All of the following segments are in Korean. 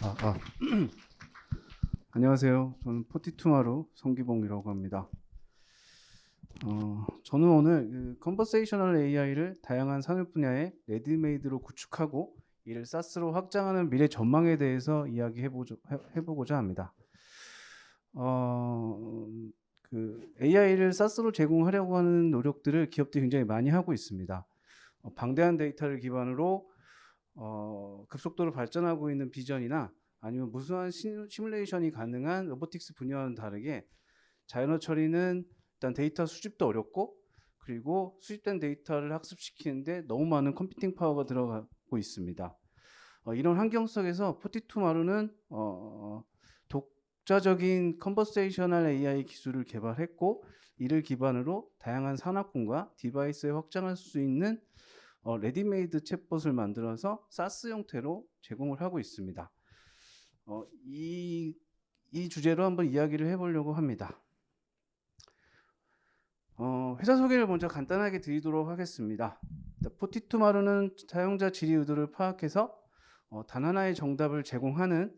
아, 아. 안녕하세요. 저는 포티투마루 성기봉이라고 합니다. 저는 오늘 컨버세이셔널 AI를 다양한 산업 분야에 레디메이드로 구축하고 이를 사스로 확장하는 미래 전망에 대해서 해보고자 합니다. AI를 사스로 제공하려고 하는 노력들을 기업들이 굉장히 많이 하고 있습니다. 방대한 데이터를 기반으로 급속도로 발전하고 있는 비전이나 아니면 무수한 시뮬레이션이 가능한 로보틱스 분야와는 다르게 자연어 처리는 일단 데이터 수집도 어렵고, 그리고 수집된 데이터를 학습시키는데 너무 많은 컴퓨팅 파워가 들어가고 있습니다. 이런 환경 속에서 포티투마루는 독자적인 컨버세이셔널 AI 기술을 개발했고, 이를 기반으로 다양한 산업군과 디바이스에 확장할 수 있는 레디메이드 챗봇을 만들어서 사스 형태로 제공을 하고 있습니다. 이 주제로 한번 이야기를 해보려고 합니다. 회사 소개를 먼저 간단하게 드리도록 하겠습니다. 포티투마루는 사용자 질의 의도를 파악해서 단 하나의 정답을 제공하는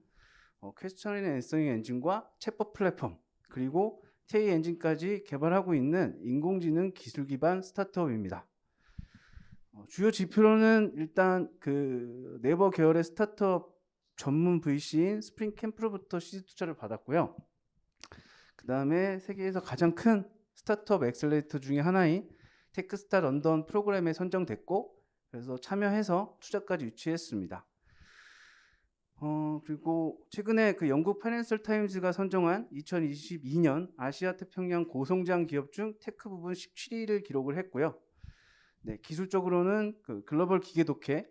퀘스천 앤 앤서링 엔진과 챗봇 플랫폼, 그리고 TA 엔진까지 개발하고 있는 인공지능 기술 기반 스타트업입니다. 주요 지표로는 일단 그 네이버 계열의 스타트업 전문 VC인 스프링 캠프로부터 시드 투자를 받았고요. 그 다음에 세계에서 가장 큰 스타트업 엑셀레이터 중에 하나인 테크스타 런던 프로그램에 선정됐고, 그래서 참여해서 투자까지 유치했습니다. 그리고 최근에 그 영국 파이낸셜 타임즈가 선정한 2022년 아시아 태평양 고성장 기업 중 테크 부분 17위를 기록을 했고요. 네, 기술적으로는 그 글로벌 기계 독해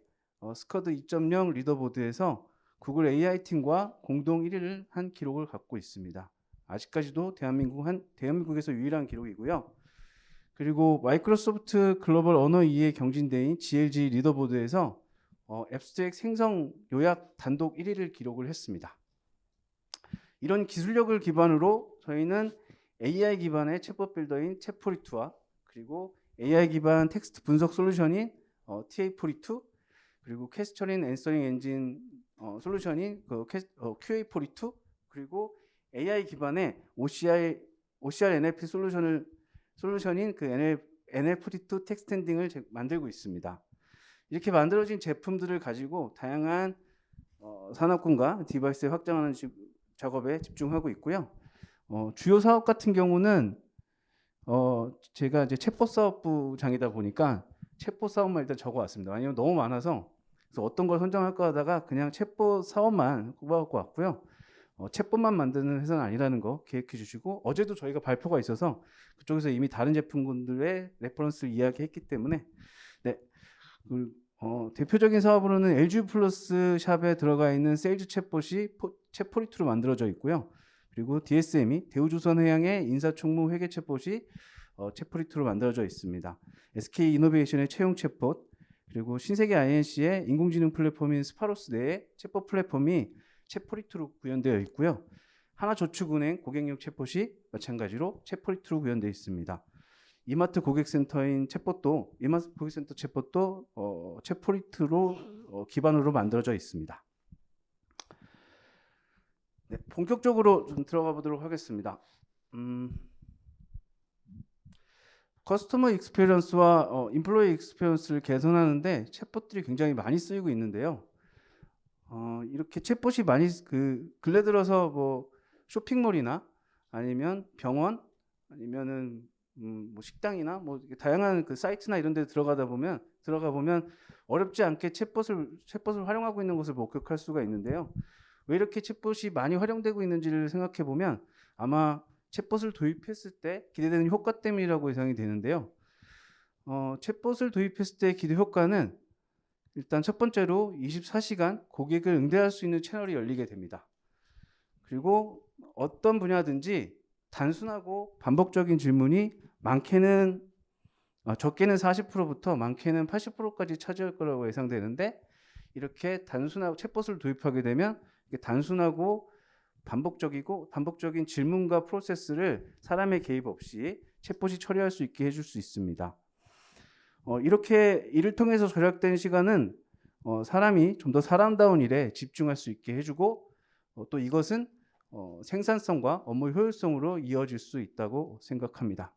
스커드 2.0 리더보드에서 구글 AI 팀과 공동 1위를 한 기록을 갖고 있습니다. 아직까지도 대한민국에서 유일한 기록이고요. 그리고 마이크로소프트 글로벌 언어 2의 경진대인 GLG 리더보드에서 앱스트랙 생성 요약 단독 1위를 기록을 했습니다. 이런 기술력을 기반으로 저희는 AI 기반의 챗봇 빌더인 챗포리투와 그리고 AI 기반 텍스트 분석 솔루션인 TA42, 그리고 퀘스처링 앤서링 엔진 솔루션인 QA42, 그리고 AI 기반의 OCR NLP 솔루션인 그 NLP2 텍스트 엔딩을 만들고 있습니다. 이렇게 만들어진 제품들을 가지고 다양한 산업군과 디바이스에 확장하는 작업에 집중하고 있고요. 주요 사업 같은 경우는 제가 이제 챗봇 사업부장이다 보니까 챗봇 사업만 일단 적어왔습니다. 왜냐면 너무 많아서, 그래서 어떤 걸 선정할까 하다가 그냥 챗봇 사업만 꼽아갖고 왔고요. 챗봇만 만드는 회사는 아니라는 거 기억해 주시고, 어제도 저희가 발표가 있어서 그쪽에서 이미 다른 제품군들의 레퍼런스를 이야기했기 때문에, 네, 대표적인 사업으로는 LG 플러스 샵에 들어가 있는 세일즈 챗봇이 챗포리투로 만들어져 있고요. 그리고 DSM이 대우조선해양의 인사총무 회계 챗봇이 챗포리투로 만들어져 있습니다. SK 이노베이션의 채용 챗봇, 그리고 신세계 INC의 인공지능 플랫폼인 스파로스 내의 챗봇 플랫폼이 챗포리투로 구현되어 있고요. 하나저축은행 고객용 챗봇이 마찬가지로 챗포리투로 구현되어 있습니다. 이마트 고객센터인 챗봇도 이마트 고객센터 챗봇도 챗포리투로 기반으로 만들어져 있습니다. 네, 본격적으로 좀 들어가 보도록 하겠습니다. 커스터머 익스피리언스와 임플로이 익스피리언스를 개선하는데 챗봇들이 굉장히 많이 쓰이고 있는데요. 이렇게 챗봇이 많이 근래 들어서 뭐 쇼핑몰이나 아니면 병원 아니면은 뭐 식당이나 뭐 다양한 그 사이트나 이런 데 들어가 보면 어렵지 않게 챗봇을 활용하고 있는 것을 목격할 수가 있는데요. 왜 이렇게 챗봇이 많이 활용되고 있는지를 생각해 보면 아마 챗봇을 도입했을 때 기대되는 효과 때문이라고 예상이 되는데요. 챗봇을 도입했을 때 기대 효과는 일단 첫 번째로 24시간 고객을 응대할 수 있는 채널이 열리게 됩니다. 그리고 어떤 분야든지 단순하고 반복적인 질문이 적게는 40%부터 많게는 80%까지 차지할 거라고 예상되는데, 이렇게 단순하고 챗봇을 도입하게 되면 단순하고 반복적인 질문과 프로세스를 사람의 개입 없이 챗봇이 처리할 수 있게 해줄 수 있습니다. 이렇게 이를 통해서 절약된 시간은 사람이 좀 더 사람다운 일에 집중할 수 있게 해주고 또 이것은 생산성과 업무 효율성으로 이어질 수 있다고 생각합니다.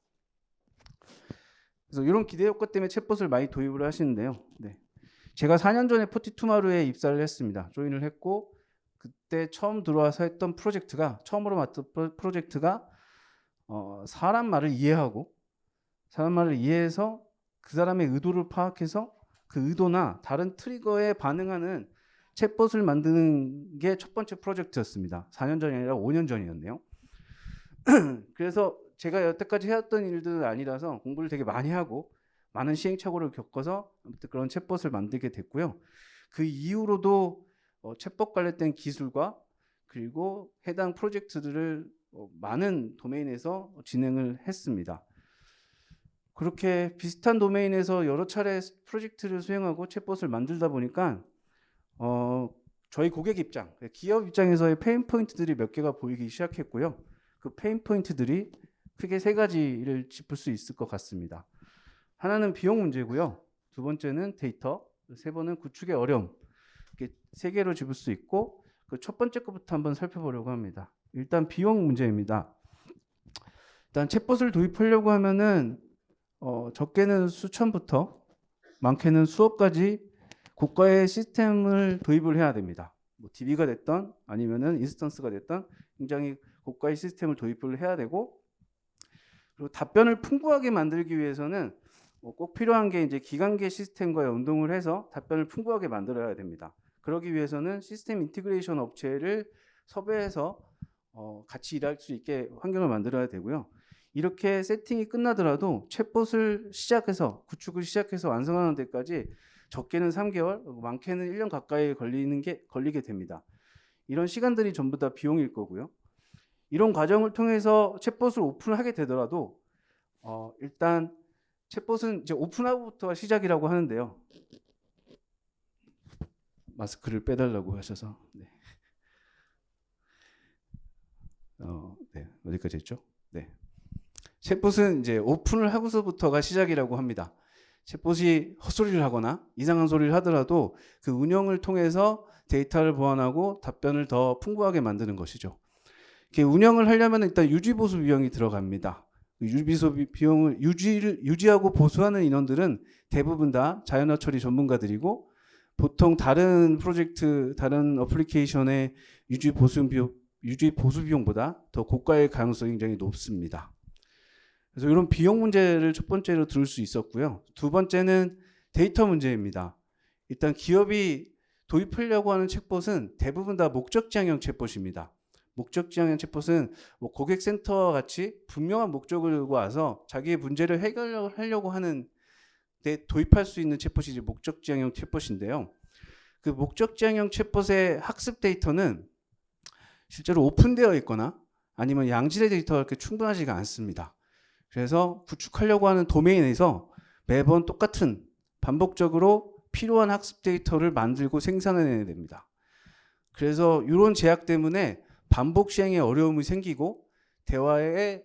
그래서 이런 기대 효과 때문에 챗봇을 많이 도입을 하시는데요. 네. 제가 4년 전에 포티투마루에 입사를 했습니다. 조인을 했고 그때 처음 들어와서 했던 프로젝트가 처음으로 맡은 프로젝트가 사람 말을 이해하고 사람 말을 이해해서 그 사람의 의도를 파악해서 그 의도나 다른 트리거에 반응하는 챗봇을 만드는 게 첫 번째 프로젝트였습니다. 4년 전이 아니라 5년 전이었네요. 그래서 제가 여태까지 해왔던 일들은 아니라서 공부를 되게 많이 하고 많은 시행착오를 겪어서 아무튼 그런 챗봇을 만들게 됐고요. 그 이후로도 챗봇 관련된 기술과 그리고 해당 프로젝트들을 많은 도메인에서 진행을 했습니다. 그렇게 비슷한 도메인에서 여러 차례 프로젝트를 수행하고 챗봇을 만들다 보니까 저희 고객 입장, 기업 입장에서의 페인 포인트들이 몇 개가 보이기 시작했고요. 그 페인 포인트들이 크게 세 가지를 짚을 수 있을 것 같습니다. 하나는 비용 문제고요. 두 번째는 데이터, 세 번은 구축의 어려움. 이렇게 세 개로 짚을 수 있고 그 첫 번째 것부터 한번 살펴보려고 합니다. 일단 비용 문제입니다. 일단 챗봇을 도입하려고 하면은 적게는 수천부터 많게는 수억까지 고가의 시스템을 도입을 해야 됩니다. 뭐 DB가 됐던 아니면은 인스턴스가 됐던 굉장히 고가의 시스템을 도입을 해야 되고 그리고 답변을 풍부하게 만들기 위해서는 꼭 필요한 게 이제 기간계 시스템과 연동을 해서 답변을 풍부하게 만들어야 됩니다. 그러기 위해서는 시스템 인티그레이션 업체를 섭외해서 같이 일할 수 있게 환경을 만들어야 되고요. 이렇게 세팅이 끝나더라도 챗봇을 시작해서 구축을 시작해서 완성하는 데까지 적게는 3개월, 많게는 1년 가까이 걸리게 됩니다. 이런 시간들이 전부 다 비용일 거고요. 이런 과정을 통해서 챗봇을 오픈하게 되더라도 일단 챗봇은 이제 오픈하고부터 시작이라고 하는데요. 마스크를 빼달라고 하셔서 네. 네, 어디까지 했죠? 네. 챗봇은 이제 오픈을 하고서부터가 시작이라고 합니다. 챗봇이 헛소리를 하거나 이상한 소리를 하더라도 그 운영을 통해서 데이터를 보완하고 답변을 더 풍부하게 만드는 것이죠. 이렇게 운영을 하려면 일단 유지보수 비용이 들어갑니다. 비용을 유지하고 보수하는 인원들은 대부분 다 자연어 처리 전문가들이고 보통 다른 프로젝트, 다른 어플리케이션의 유지 보수 비용보다 더 고가의 가능성이 굉장히 높습니다. 그래서 이런 비용 문제를 첫 번째로 들을 수 있었고요. 두 번째는 데이터 문제입니다. 일단 기업이 도입하려고 하는 챗봇은 대부분 다 목적지향형 챗봇입니다. 목적지향형 챗봇은 뭐 고객센터와 같이 분명한 목적을 들고 와서 자기의 문제를 해결하려고 하는 데 도입할 수 있는 챗봇이 이제 목적지향형 챗봇인데요. 그 목적지향형 챗봇의 학습 데이터는 실제로 오픈되어 있거나 아니면 양질의 데이터가 그렇게 충분하지가 않습니다. 그래서 구축하려고 하는 도메인에서 매번 똑같은 반복적으로 필요한 학습 데이터를 만들고 생산해내야 됩니다. 그래서 이런 제약 때문에 반복 시행에 어려움이 생기고 대화에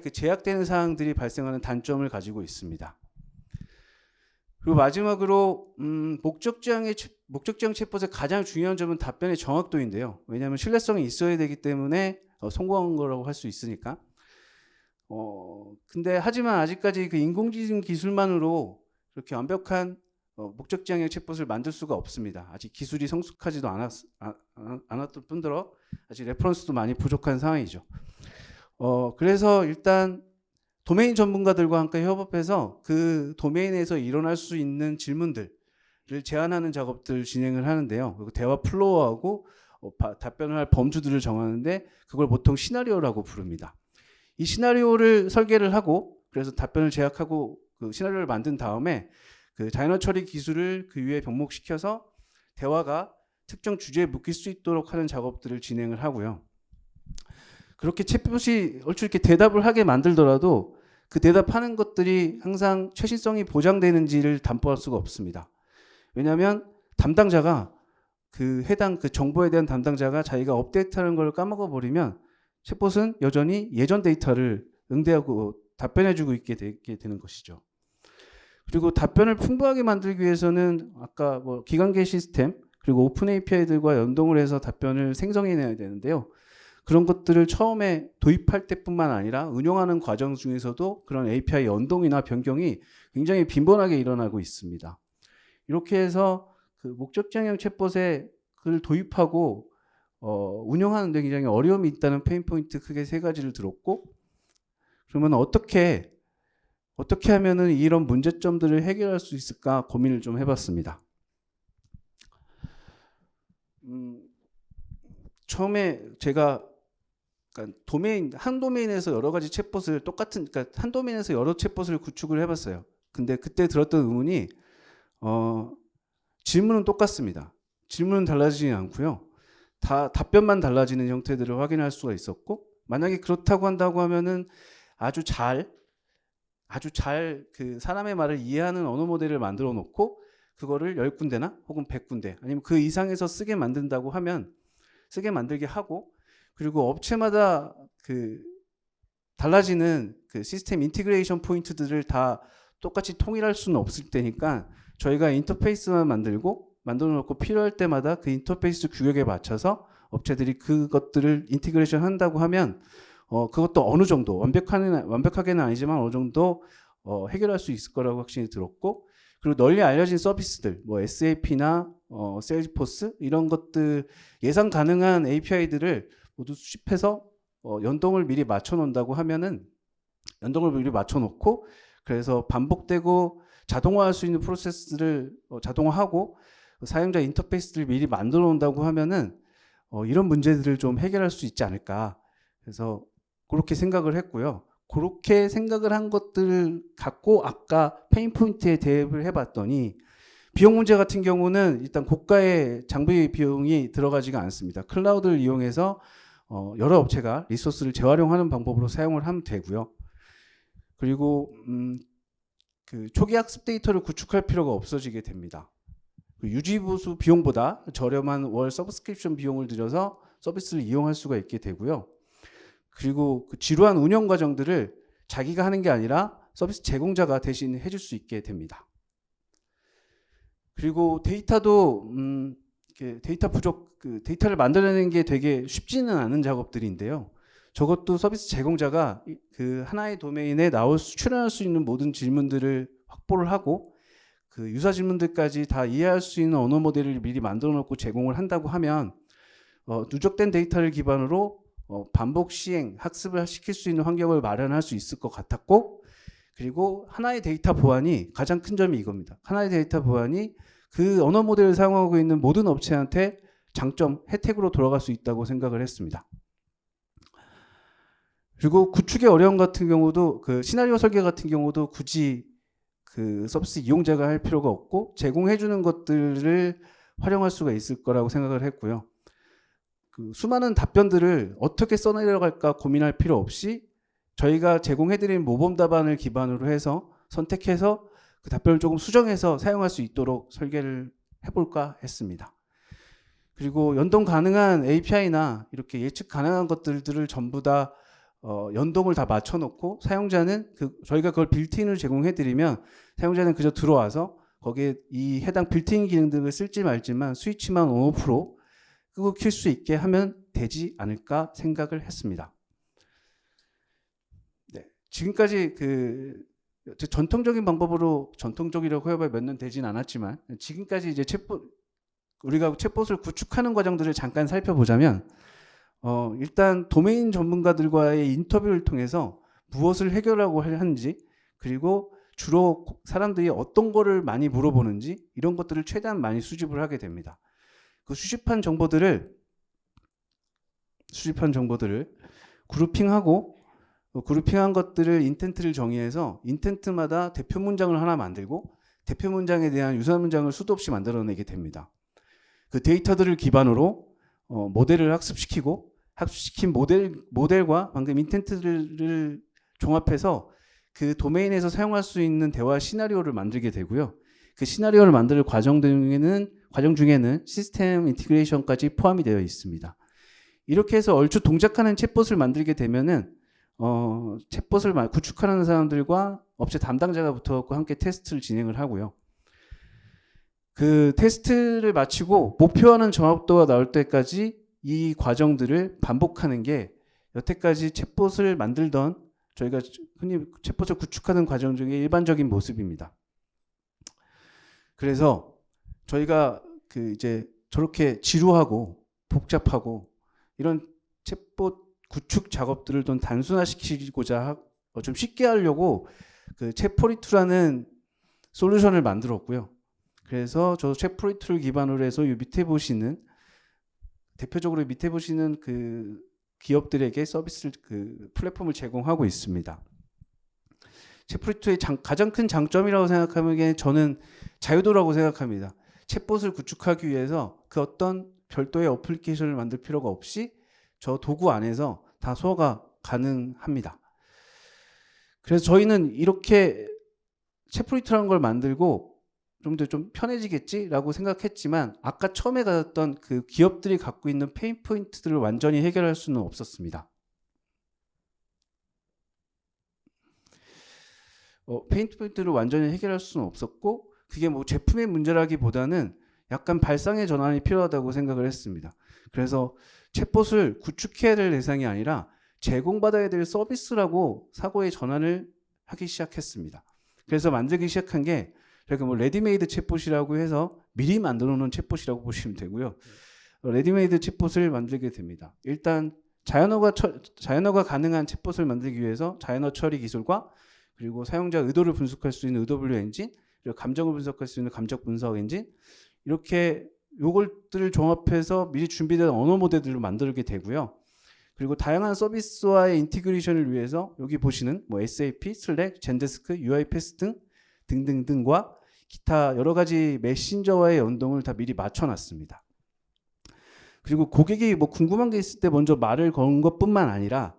그 제약되는 사항들이 발생하는 단점을 가지고 있습니다. 그리고 마지막으로 목적지향 챗봇의 가장 중요한 점은 답변의 정확도인데요. 왜냐하면 신뢰성이 있어야 되기 때문에 성공한 거라고 할 수 있으니까. 근데 하지만 아직까지 그 인공지능 기술만으로 그렇게 완벽한 목적지향형 챗봇을 만들 수가 없습니다. 아직 기술이 성숙하지도 않았을 뿐더러 아직 레퍼런스도 많이 부족한 상황이죠. 그래서 일단 도메인 전문가들과 함께 협업해서 그 도메인에서 일어날 수 있는 질문들을 제안하는 작업들을 진행을 하는데요. 그리고 대화 플로어하고 답변을 할 범주들을 정하는데 그걸 보통 시나리오라고 부릅니다. 이 시나리오를 설계를 하고 그래서 답변을 제약하고 그 시나리오를 만든 다음에 그 자연어 처리 기술을 그 위에 병목시켜서 대화가 특정 주제에 묶일 수 있도록 하는 작업들을 진행을 하고요. 그렇게 챗봇이 얼추 이렇게 대답을 하게 만들더라도 그 대답하는 것들이 항상 최신성이 보장되는지를 담보할 수가 없습니다. 왜냐하면 담당자가 그 해당 그 정보에 대한 담당자가 자기가 업데이트하는 걸 까먹어 버리면 챗봇은 여전히 예전 데이터를 응대하고 답변해주고 있게 되는 것이죠. 그리고 답변을 풍부하게 만들기 위해서는 아까 뭐 기관계 시스템 그리고 오픈 API들과 연동을 해서 답변을 생성해내야 되는데요. 그런 것들을 처음에 도입할 때뿐만 아니라 운영하는 과정 중에서도 그런 API 연동이나 변경이 굉장히 빈번하게 일어나고 있습니다. 이렇게 해서 그 목적지향형 챗봇에 그걸 도입하고 운영하는 데 굉장히 어려움이 있다는 페인 포인트 크게 세 가지를 들었고, 그러면 어떻게 하면은 이런 문제점들을 해결할 수 있을까 고민을 좀 해봤습니다. 처음에 제가 그러니까 한 도메인에서 여러 가지 챗봇을 그러니까 한 도메인에서 여러 챗봇을 구축을 해봤어요. 근데 그때 들었던 의문이 질문은 똑같습니다. 질문은 달라지지 않고요. 다 답변만 달라지는 형태들을 확인할 수가 있었고, 만약에 그렇다고 한다고 하면은 아주 잘 그 사람의 말을 이해하는 언어 모델을 만들어 놓고 그거를 10군데나 혹은 100군데 아니면 그 이상에서 쓰게 만든다고 하면 쓰게 만들게 하고, 그리고 업체마다 그 달라지는 그 시스템 인티그레이션 포인트들을 다 똑같이 통일할 수는 없을 테니까 저희가 인터페이스만 만들어 놓고 필요할 때마다 그 인터페이스 규격에 맞춰서 업체들이 그것들을 인티그레이션 한다고 하면 그것도 어느 정도 완벽하게는 아니지만 어느 정도 해결할 수 있을 거라고 확신이 들었고, 그리고 널리 알려진 서비스들 뭐 SAP나 세일즈포스 이런 것들 예상 가능한 API들을 모두 수집해서 연동을 미리 맞춰 놓는다고 하면은 연동을 미리 맞춰 놓고 그래서 반복되고 자동화할 수 있는 프로세스를 자동화하고 사용자 인터페이스를 미리 만들어 놓는다고 하면은 이런 문제들을 좀 해결할 수 있지 않을까. 그래서 그렇게 생각을 했고요. 그렇게 생각을 한 것들을 갖고 아까 페인 포인트에 대입을 해봤더니 비용 문제 같은 경우는 일단 고가의 장비 비용이 들어가지가 않습니다. 클라우드를 이용해서 여러 업체가 리소스를 재활용하는 방법으로 사용을 하면 되고요. 그리고 그 초기 학습 데이터를 구축할 필요가 없어지게 됩니다. 유지 보수 비용보다 저렴한 월 서브스크립션 비용을 들여서 서비스를 이용할 수가 있게 되고요. 그리고 그 지루한 운영 과정들을 자기가 하는 게 아니라 서비스 제공자가 대신 해줄 수 있게 됩니다. 그리고 데이터도 데이터 부족, 그 데이터를 만들어내는 게 되게 쉽지는 않은 작업들인데요. 저것도 서비스 제공자가 그 하나의 도메인에 출연할 수 있는 모든 질문들을 확보를 하고 그 유사 질문들까지 다 이해할 수 있는 언어 모델을 미리 만들어 놓고 제공을 한다고 하면 누적된 데이터를 기반으로 반복 시행, 학습을 시킬 수 있는 환경을 마련할 수 있을 것 같았고, 그리고 하나의 데이터 보안이 가장 큰 점이 이겁니다. 하나의 데이터 보안이 그 언어 모델을 사용하고 있는 모든 업체한테 장점, 혜택으로 돌아갈 수 있다고 생각을 했습니다. 그리고 구축의 어려움 같은 경우도 그 시나리오 설계 같은 경우도 굳이 그 서비스 이용자가 할 필요가 없고 제공해주는 것들을 활용할 수가 있을 거라고 생각을 했고요. 그 수많은 답변들을 어떻게 써내려갈까 고민할 필요 없이 저희가 제공해드린 모범 답안을 기반으로 해서 선택해서 그 답변을 조금 수정해서 사용할 수 있도록 설계를 해볼까 했습니다. 그리고 연동 가능한 API나 이렇게 예측 가능한 것들을 전부 다 연동을 다 맞춰놓고 사용자는 저희가 그걸 빌트인으로 제공해드리면 사용자는 그저 들어와서 거기에 이 해당 빌트인 기능들을 쓸지 말지만 스위치만 온오프로 끄고 킬 수 있게 하면 되지 않을까 생각을 했습니다. 네, 지금까지 그 전통적인 방법으로 전통적이라고 해봐야 몇 년 되진 않았지만 지금까지 이제 우리가 챗봇을 구축하는 과정들을 잠깐 살펴보자면 일단 도메인 전문가들과의 인터뷰를 통해서 무엇을 해결하고 하는지 그리고 주로 사람들이 어떤 거를 많이 물어보는지 이런 것들을 최대한 많이 수집을 하게 됩니다. 그 수집한 정보들을 그룹핑하고 그룹핑한 것들을 인텐트를 정의해서 인텐트마다 대표 문장을 하나 만들고 대표 문장에 대한 유사 문장을 수도 없이 만들어내게 됩니다. 그 데이터들을 기반으로 모델을 학습시키고 학습시킨 모델과 방금 인텐트를 종합해서 그 도메인에서 사용할 수 있는 대화 시나리오를 만들게 되고요. 그 시나리오를 만들 과정 중에는 시스템 인티그레이션까지 포함이 되어 있습니다. 이렇게 해서 얼추 동작하는 챗봇을 만들게 되면은 챗봇을 구축하는 사람들과 업체 담당자가 붙어갖고 함께 테스트를 진행을 하고요. 그 테스트를 마치고 목표하는 정확도가 나올 때까지 이 과정들을 반복하는 게 여태까지 챗봇을 만들던 저희가 흔히 챗봇을 구축하는 과정 중에 일반적인 모습입니다. 그래서 저희가 그 이제 저렇게 지루하고 복잡하고 이런 챗봇 구축 작업들을 좀 단순화시키고자 좀 쉽게 하려고 그 챗포리2라는 솔루션을 만들었고요. 그래서 저 챗포리2를 기반으로 해서 이 밑에 보시는 대표적으로 밑에 보시는 그 기업들에게 서비스를 그 플랫폼을 제공하고 있습니다. 챗포리2의 가장 큰 장점이라고 생각하면 게 저는 자유도라고 생각합니다. 챗봇을 구축하기 위해서 그 어떤 별도의 어플리케이션을 만들 필요가 없이 저 도구 안에서 다 소화가 가능합니다. 그래서 저희는 이렇게 챗포리2라는 걸 만들고 좀 더 좀 편해지겠지라고 생각했지만 아까 처음에 가졌던 그 기업들이 갖고 있는 페인 포인트들을 완전히 해결할 수는 없었습니다. 페인 포인트를 완전히 해결할 수는 없었고 그게 뭐 제품의 문제라기보다는 약간 발상의 전환이 필요하다고 생각을 했습니다. 그래서 챗봇을 구축해야 될 대상이 아니라 제공받아야 될 서비스라고 사고의 전환을 하기 시작했습니다. 그래서 만들기 시작한 게 저희가 뭐 레디메이드 챗봇이라고 해서 미리 만들어 놓은 챗봇이라고 보시면 되고요. 레디메이드 챗봇을 만들게 됩니다. 일단 자연어가 가능한 챗봇을 만들기 위해서 자연어 처리 기술과 그리고 사용자 의도를 분석할 수 있는 의도 분류 엔진, 그리고 감정을 분석할 수 있는 감정 분석 엔진, 이렇게 요것들을 종합해서 미리 준비된 언어 모델들로 만들게 되고요. 그리고 다양한 서비스와의 인티그레이션을 위해서 여기 보시는 뭐 SAP, 슬랙, 젠데스크, UiPath 등등등과 기타 여러 가지 메신저와의 연동을 다 미리 맞춰놨습니다. 그리고 고객이 뭐 궁금한 게 있을 때 먼저 말을 건 것뿐만 아니라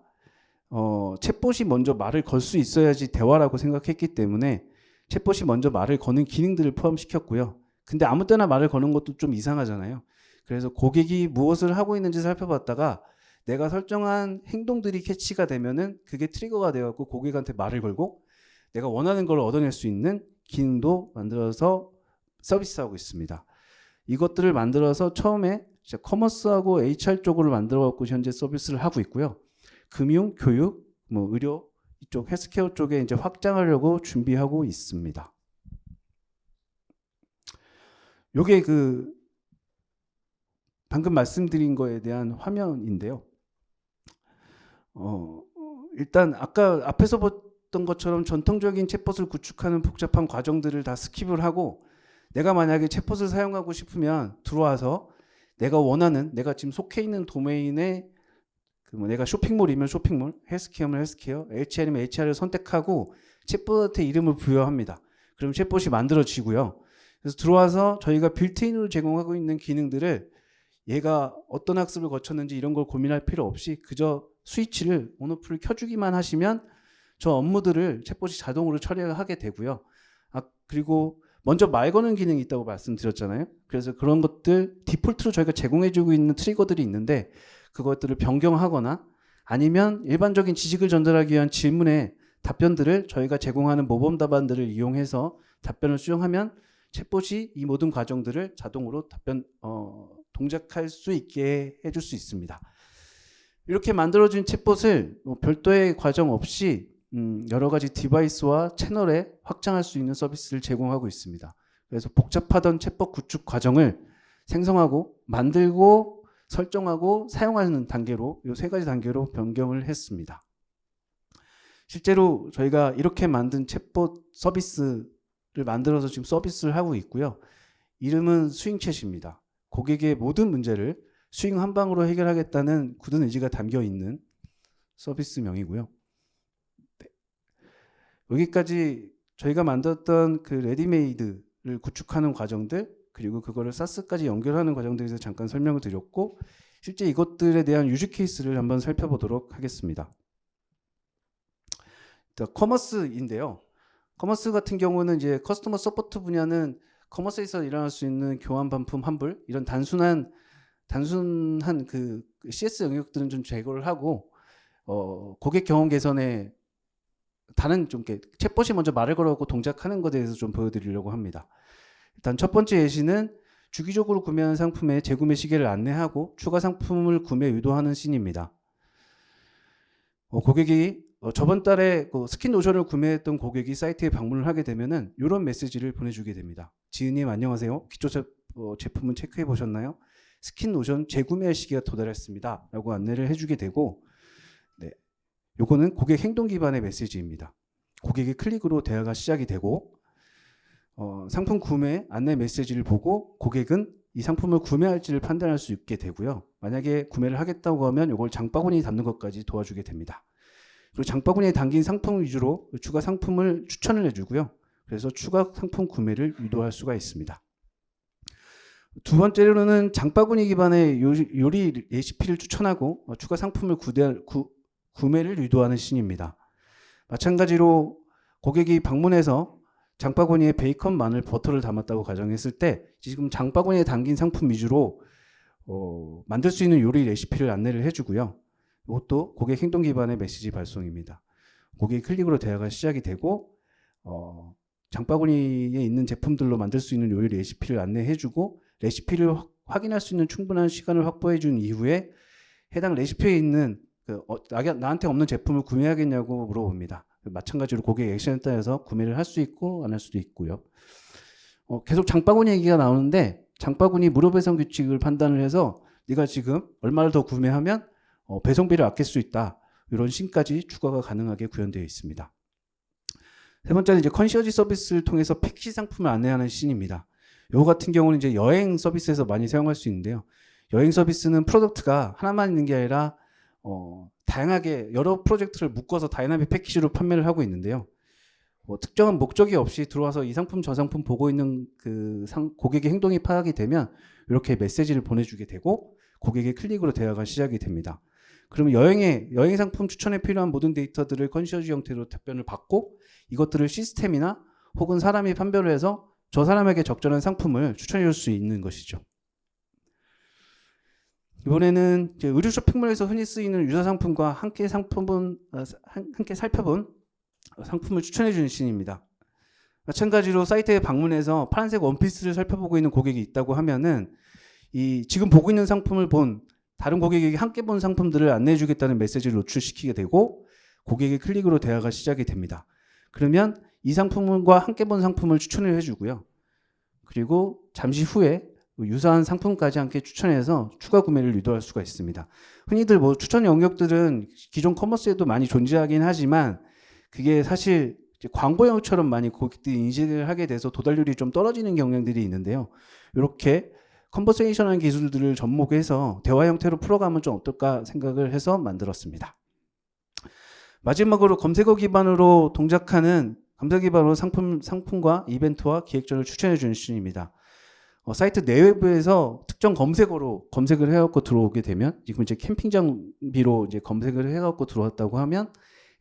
챗봇이 먼저 말을 걸 수 있어야지 대화라고 생각했기 때문에 챗봇이 먼저 말을 거는 기능들을 포함시켰고요. 근데 아무 때나 말을 거는 것도 좀 이상하잖아요. 그래서 고객이 무엇을 하고 있는지 살펴봤다가 내가 설정한 행동들이 캐치가 되면은 그게 트리거가 되어갖고 고객한테 말을 걸고 내가 원하는 걸 얻어낼 수 있는 기능도 만들어서 서비스하고 있습니다. 이것들을 만들어서 처음에 커머스하고 HR 쪽으로 만들어갖고 현재 서비스를 하고 있고요. 금융, 교육, 뭐 의료 이쪽 헬스케어 쪽에 이제 확장하려고 준비하고 있습니다. 요게 그 방금 말씀드린 거에 대한 화면인데요. 일단 아까 앞에서 봤던 것처럼 전통적인 챗봇을 구축하는 복잡한 과정들을 다 스킵을 하고 내가 만약에 챗봇을 사용하고 싶으면 들어와서 내가 원하는 내가 지금 속해 있는 도메인에 뭐 내가 쇼핑몰이면 쇼핑몰, 헬스케어면 헬스케어, HR이면 HR을 선택하고 챗봇한테 이름을 부여합니다. 그럼 챗봇이 만들어지고요. 그래서 들어와서 저희가 빌트인으로 제공하고 있는 기능들을 얘가 어떤 학습을 거쳤는지 이런 걸 고민할 필요 없이 그저 스위치를 온오프를 켜주기만 하시면 저 업무들을 챗봇이 자동으로 처리하게 되고요. 그리고 먼저 말 거는 기능이 있다고 말씀드렸잖아요. 그래서 그런 것들 디폴트로 저희가 제공해주고 있는 트리거들이 있는데 그것들을 변경하거나 아니면 일반적인 지식을 전달하기 위한 질문에 답변들을 저희가 제공하는 모범 답안들을 이용해서 답변을 수정하면 챗봇이 이 모든 과정들을 자동으로 동작할 수 있게 해줄 수 있습니다. 이렇게 만들어진 챗봇을 뭐 별도의 과정 없이 여러 가지 디바이스와 채널에 확장할 수 있는 서비스를 제공하고 있습니다. 그래서 복잡하던 챗봇 구축 과정을 생성하고 만들고 설정하고 사용하는 단계로 이 세 가지 단계로 변경을 했습니다. 실제로 저희가 이렇게 만든 챗봇 서비스를 만들어서 지금 서비스를 하고 있고요. 이름은 스윙챗입니다. 고객의 모든 문제를 스윙 한 방으로 해결하겠다는 굳은 의지가 담겨 있는 서비스명이고요. 네. 여기까지 저희가 만들었던 그 레디메이드를 구축하는 과정들 그리고 그거를 사스까지 연결하는 과정들에 대해서 잠깐 설명을 드렸고 실제 이것들에 대한 유즈 케이스를 한번 살펴보도록 하겠습니다. 커머스인데요. 커머스 같은 경우는 이제 커스터머 서포트 분야는 커머스에서 일어날 수 있는 교환 반품 환불 이런 단순한 그 CS 영역들은 좀 제거를 하고 고객 경험 개선에 다른 좀 이렇게 챗봇이 먼저 말을 걸어갖고 동작하는 것에 대해서 좀 보여드리려고 합니다. 일단 첫 번째 예시는 주기적으로 구매하는 상품의 재구매 시기를 안내하고 추가 상품을 구매 유도하는 씬입니다. 고객이 저번 달에 스킨 로션을 구매했던 고객이 사이트에 방문을 하게 되면은 이런 메시지를 보내주게 됩니다. 지은님 안녕하세요. 기초 제품은 체크해 보셨나요? 스킨 로션 재구매할 시기가 도달했습니다. 라고 안내를 해주게 되고, 네, 요거는 고객 행동 기반의 메시지입니다. 고객의 클릭으로 대화가 시작이 되고, 상품 구매 안내 메시지를 보고 고객은 이 상품을 구매할지를 판단할 수 있게 되고요. 만약에 구매를 하겠다고 하면 이걸 장바구니에 담는 것까지 도와주게 됩니다. 그리고 장바구니에 담긴 상품 위주로 추가 상품을 추천을 해주고요. 그래서 추가 상품 구매를 유도할 수가 있습니다. 두 번째로는 장바구니 기반의 요리 레시피를 추천하고 추가 상품을 구매를 유도하는 씬입니다. 마찬가지로 고객이 방문해서 장바구니에 베이컨, 마늘, 버터를 담았다고 가정했을 때 지금 장바구니에 담긴 상품 위주로 만들 수 있는 요리 레시피를 안내를 해주고요. 이것도 고객 행동 기반의 메시지 발송입니다. 고객 클릭으로 대화가 시작이 되고 장바구니에 있는 제품들로 만들 수 있는 요리 레시피를 안내해주고 레시피를 확인할 수 있는 충분한 시간을 확보해 준 이후에 해당 레시피에 있는 나한테 없는 제품을 구매하겠냐고 물어봅니다. 마찬가지로 고객 액션에 따라서 구매를 할 수 있고 안 할 수도 있고요. 계속 장바구니 얘기가 나오는데 장바구니 무료 배송 규칙을 판단을 해서 네가 지금 얼마를 더 구매하면 배송비를 아낄 수 있다. 이런 씬까지 추가가 가능하게 구현되어 있습니다. 세 번째는 이제 컨시어지 서비스를 통해서 패키지 상품을 안내하는 씬입니다. 이거 같은 경우는 이제 여행 서비스에서 많이 사용할 수 있는데요. 여행 서비스는 프로덕트가 하나만 있는 게 아니라 다양하게 여러 프로젝트를 묶어서 다이나믹 패키지로 판매를 하고 있는데요. 특정한 목적이 없이 들어와서 이 상품 저 상품 보고 있는 고객의 행동이 파악이 되면 이렇게 메시지를 보내주게 되고 고객의 클릭으로 대화가 시작이 됩니다. 그러면 여행 상품 추천에 필요한 모든 데이터들을 컨시어지 형태로 답변을 받고 이것들을 시스템이나 혹은 사람이 판별을 해서 저 사람에게 적절한 상품을 추천해 줄 수 있는 것이죠. 이번에는 이제 의류 쇼핑몰에서 흔히 쓰이는 유사 상품과 함께 살펴본 상품을 추천해 주는 씬입니다. 마찬가지로 사이트에 방문해서 파란색 원피스를 살펴보고 있는 고객이 있다고 하면은 지금 보고 있는 상품을 본 다른 고객에게 함께 본 상품들을 안내해 주겠다는 메시지를 노출시키게 되고 고객의 클릭으로 대화가 시작이 됩니다. 그러면 이 상품과 함께 본 상품을 추천을 해주고요. 그리고 잠시 후에 유사한 상품까지 함께 추천해서 추가 구매를 유도할 수가 있습니다. 흔히들 추천 영역들은 기존 커머스에도 많이 존재하긴 하지만 그게 사실 광고형처럼 많이 고객들이 인식을 하게 돼서 도달률이 좀 떨어지는 경향들이 있는데요. 이렇게 컨버세이션한 기술들을 접목해서 대화 형태로 풀어가면 좀 어떨까 생각을 해서 만들었습니다. 마지막으로 검색어 기반으로 동작하는 검색 기반으로 상품과 이벤트와 기획전을 추천해 주는 씬입니다. 사이트 내외부에서 특정 검색어로 검색을 해갖고 들어오게 되면 지금 이제 캠핑 장비로 이제 검색을 해갖고 들어왔다고 하면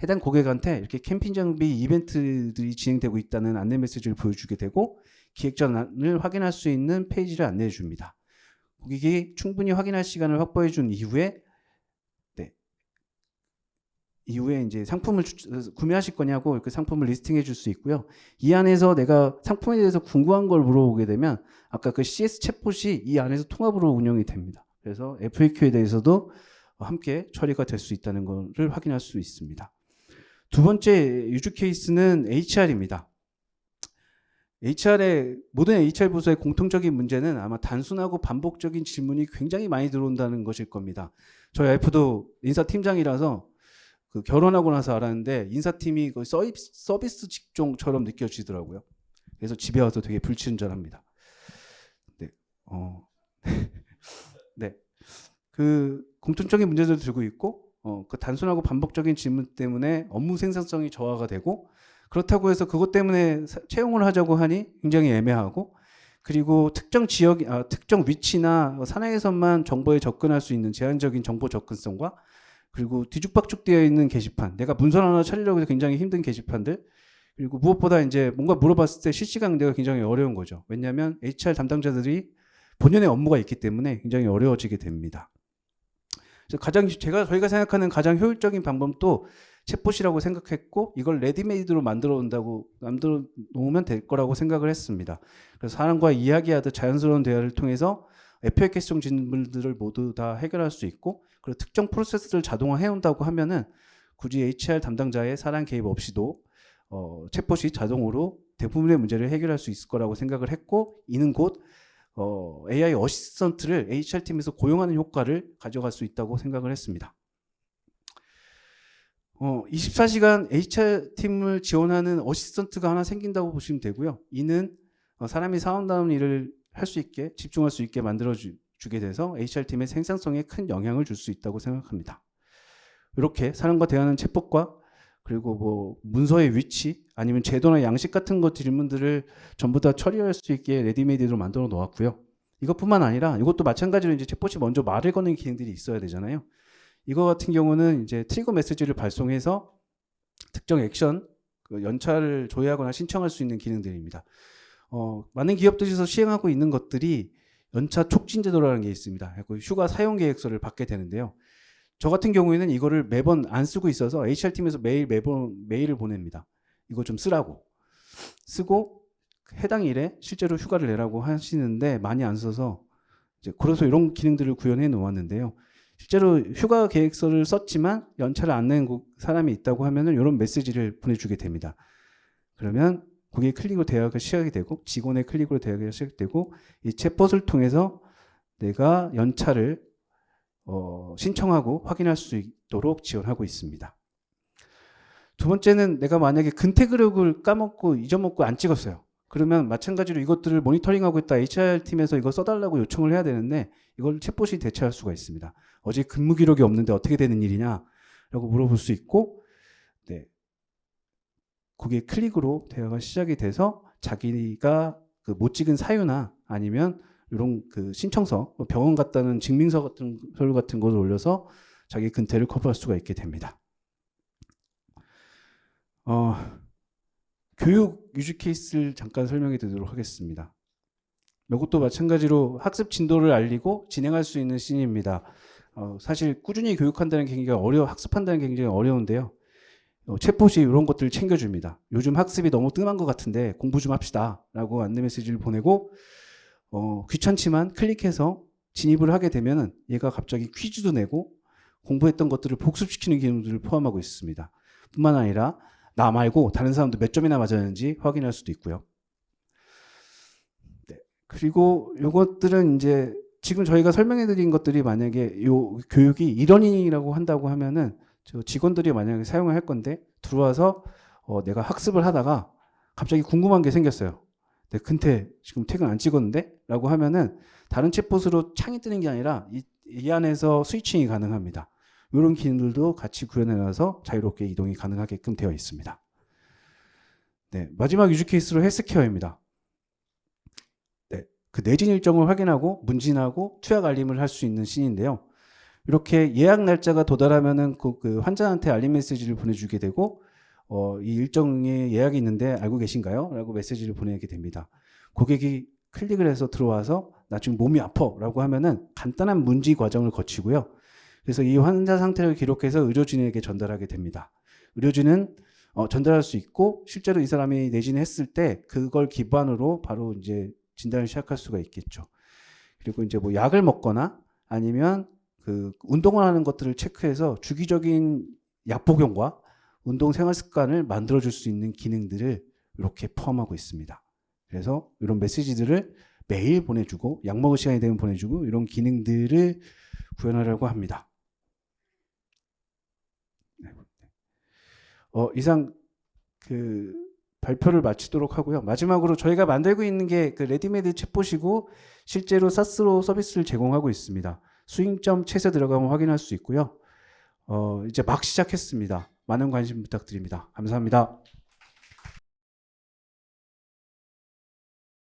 해당 고객한테 이렇게 캠핑 장비 이벤트들이 진행되고 있다는 안내 메시지를 보여주게 되고 기획전을 확인할 수 있는 페이지를 안내해 줍니다. 고객이 충분히 확인할 시간을 확보해 준 이후에 이제 상품을 구매하실 거냐고 그 상품을 리스팅해 줄 수 있고요. 이 안에서 내가 상품에 대해서 궁금한 걸 물어보게 되면 아까 그 CS 챗봇이 이 안에서 통합으로 운영이 됩니다. 그래서 FAQ에 대해서도 함께 처리가 될 수 있다는 것을 확인할 수 있습니다. 두 번째 유즈 케이스는 HR입니다. 모든 HR 부서의 공통적인 문제는 아마 단순하고 반복적인 질문이 굉장히 많이 들어온다는 것일 겁니다. 저희 와이프도 인사팀장이라서 결혼하고 나서 알았는데 인사팀이 거의 서비스 직종처럼 느껴지더라고요. 그래서 집에 와서 되게 불친절합니다. 네, 네, 공통적인 문제들을 들고 있고 그 단순하고 반복적인 질문 때문에 업무 생산성이 저하가 되고 그렇다고 해서 그것 때문에 채용을 하자고 하니 굉장히 애매하고 그리고 특정 위치나 산하에서만 정보에 접근할 수 있는 제한적인 정보 접근성과 그리고 뒤죽박죽 되어 있는 게시판, 내가 문서 하나 찾으려고 해서 굉장히 힘든 게시판들, 그리고 무엇보다 이제 뭔가 물어봤을 때 실시간 응대가 굉장히 어려운 거죠. 왜냐하면 HR 담당자들이 본연의 업무가 있기 때문에 굉장히 어려워지게 됩니다. 그래서 저희가 생각하는 가장 효율적인 방법도 챗봇이라고 생각했고, 이걸 레디메이드로 만들어 놓으면 될 거라고 생각을 했습니다. 그래서 사람과 이야기하듯 자연스러운 대화를 통해서 FAQ성 질문들을 모두 다 해결할 수 있고, 그리고 특정 프로세스를 자동화해 온다고 하면은 굳이 HR 담당자의 사람 개입 없이도 챗봇이 자동으로 대부분의 문제를 해결할 수 있을 거라고 생각을 했고, 이는 곧 AI 어시스턴트를 HR팀에서 고용하는 효과를 가져갈 수 있다고 생각을 했습니다. 24시간 HR팀을 지원하는 어시스턴트가 하나 생긴다고 보시면 되고요. 이는 사람이 사원다운 일을 할 수 있게, 집중할 수 있게 만들어주게 돼서 HR팀의 생산성에 큰 영향을 줄 수 있다고 생각합니다. 이렇게 사람과 대화하는 챗봇과 그리고 뭐 문서의 위치 아니면 제도나 양식 같은 것 질문들을 전부 다 처리할 수 있게 레디메이드로 만들어 놓았고요. 이것뿐만 아니라 이것도 마찬가지로 이제 챗봇이 먼저 말을 거는 기능들이 있어야 되잖아요. 이거 같은 경우는 이제 트리거 메시지를 발송해서 특정 액션, 연차를 조회하거나 신청할 수 있는 기능들입니다. 많은 기업들에서 시행하고 있는 것들이 연차 촉진 제도라는 게 있습니다. 휴가 사용 계획서를 받게 되는데요. 저 같은 경우에는 이거를 매번 안 쓰고 있어서 HR팀에서 매번 메일을 보냅니다. 이거 좀 쓰라고. 쓰고 해당 일에 실제로 휴가를 내라고 하시는데 많이 안 써서 그래서 이런 기능들을 구현해 놓았는데요. 실제로 휴가 계획서를 썼지만 연차를 안 낸 사람이 있다고 하면은 이런 메시지를 보내주게 됩니다. 그러면 거기에 클릭으로 대화가 시작이 되고 직원의 클릭으로 대화가 시작되고 이 챗봇을 통해서 내가 연차를 신청하고 확인할 수 있도록 지원하고 있습니다. 두 번째는 내가 만약에 근태그룹을 까먹고 잊어먹고 안 찍었어요. 그러면 마찬가지로 이것들을 모니터링하고 있다 HR팀에서 이거 써달라고 요청을 해야 되는데 이걸 챗봇이 대체할 수가 있습니다. 어제 근무 기록이 없는데 어떻게 되는 일이냐 라고 물어볼 수 있고, 네, 거기에 클릭으로 대화가 시작이 돼서 자기가 못 찍은 사유나 아니면 이런 신청서, 병원 갔다는 증명서 같은 서류 같은 것을 올려서 자기 근태를 커버할 수가 있게 됩니다. 교육 유즈 케이스를 잠깐 설명해 드리도록 하겠습니다. 이것도 마찬가지로 학습 진도를 알리고 진행할 수 있는 씬입니다. 사실 꾸준히 교육한다는 게 굉장히 학습한다는 게 굉장히 어려운데요. 챗봇이 이런 것들을 챙겨줍니다. 요즘 학습이 너무 뜸한 것 같은데 공부 좀 합시다 라고 안내 메시지를 보내고, 귀찮지만 클릭해서 진입을 하게 되면은 얘가 갑자기 퀴즈도 내고 공부했던 것들을 복습시키는 기능들을 포함하고 있습니다. 뿐만 아니라 나 말고 다른 사람도 몇 점이나 맞았는지 확인할 수도 있고요. 네. 그리고 이것들은 이제 지금 저희가 설명해 드린 것들이 만약에 요 교육이 일원이라고 한다고 하면은 저 직원들이 만약에 사용을 할 건데 들어와서 내가 학습을 하다가 갑자기 궁금한 게 생겼어요. 내 근태 지금 태그 안 찍었는데? 라고 하면은 다른 챗봇으로 창이 뜨는 게 아니라 이 안에서 스위칭이 가능합니다. 이런 기능들도 같이 구현해놔서 자유롭게 이동이 가능하게끔 되어 있습니다. 네, 마지막 유즈 케이스로 헬스케어입니다. 네, 그 내진 일정을 확인하고 문진하고 투약 알림을 할 수 있는 씬인데요. 이렇게 예약 날짜가 도달하면은 그 환자한테 알림 메시지를 보내주게 되고, 이 일정에 예약이 있는데 알고 계신가요? 라고 메시지를 보내게 됩니다. 고객이 클릭을 해서 들어와서 나 지금 몸이 아파 라고 하면은 간단한 문지 과정을 거치고요. 그래서 이 환자 상태를 기록해서 의료진에게 전달하게 됩니다. 의료진은 전달할 수 있고 실제로 이 사람이 내진했을 때 그걸 기반으로 바로 이제 진단을 시작할 수가 있겠죠. 그리고 이제 뭐 약을 먹거나 아니면 운동을 하는 것들을 체크해서 주기적인 약 복용과 운동 생활 습관을 만들어줄 수 있는 기능들을 이렇게 포함하고 있습니다. 그래서 이런 메시지들을 매일 보내주고 약 먹을 시간이 되면 보내주고 이런 기능들을 구현하려고 합니다. 이상 발표를 마치도록 하고요. 마지막으로 저희가 만들고 있는 게 레디메이드 챗봇이고 실제로 사스로 서비스를 제공하고 있습니다. 수익점 챗에 들어가면 확인할 수 있고요. 이제 막 시작했습니다. 많은 관심 부탁드립니다. 감사합니다.